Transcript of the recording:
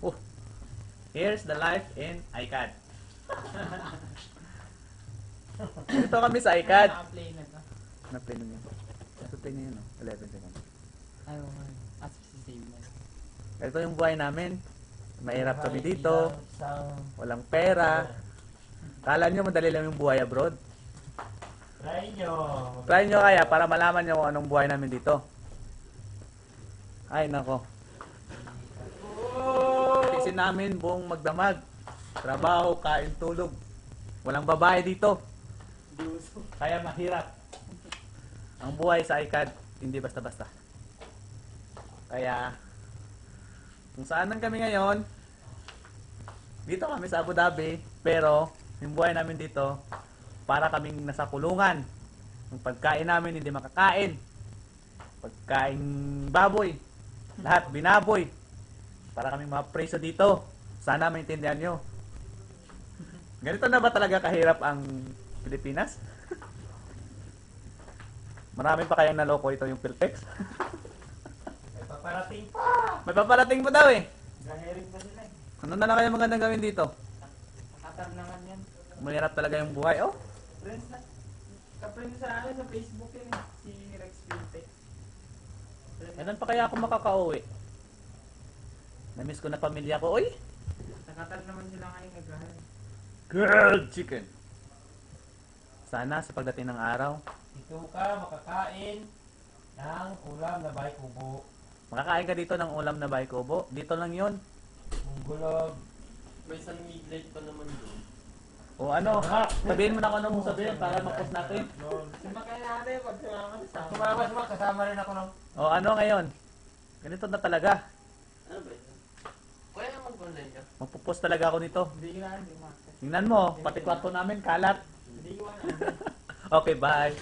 Oh, here's the life in iCAD. Dito kami sa iCAD. Naka-play na to. Na-play na yun. Na-play na yun, 11 seconds. Ayaw nga. As save na. Ito yung buhay namin. Mahirap kami dito. Walang pera. Kala nyo madali lang yung buhay abroad. Try nyo. Try nyo kaya para malaman nyo kung anong buhay namin dito. Ay nako. Tisin namin buong magdamag. Trabaho, kain, tulog. Walang babae dito. Kaya mahirap. Ang buhay sa iCAD, hindi basta-basta. Kaya, kung saan man kami ngayon, dito kami sa Abu Dhabi, pero yung buhay namin dito, para kaming nasa kulungan. Yung pagkain namin hindi makakain. Pagkain baboy. Lahat binaboy. Para kaming mga preso dito. Sana maintindihan nyo. Ganito na ba talaga kahirap ang Pilipinas? Marami pa kayang naloko ito yung Piltex? May paparating pa. May paparating pa daw eh. Gahiring pa sila eh. Ano na lang kaya magandang gawin dito? Nakatar naman yan. Mahirap talaga yung buhay. Oh, Friends na. Ka-friends sa akin sa Facebook yun eh. Si Rex Piltec. kailan pa kaya ako makakauwi? Namiss ko na pamilya ko. Uy! Nakatar naman sila ngayon naghahan. Grilled chicken! Sana sa pagdating ng araw, Ito ka makakain ng ulam na bay kubo. makakain ka dito ng ulam na bay kubo. Dito lang yun. Munggulog. May isang midnight pa naman doon. O ano, sabihin mo na kung ano mong sabihin para ma-post natin. Sumakay natin pag sumama sa sama. Sumamas mo, kasama rin ako ng... O ano ngayon? Ganito na talaga. Ano ba yun? Kaya mag-online ka? Magpo-post talaga ako nito. Hindi ko na, hindi ko makakita. Tingnan mo, pati kwarto namin kalat. Hindi ko na. Okay, bye.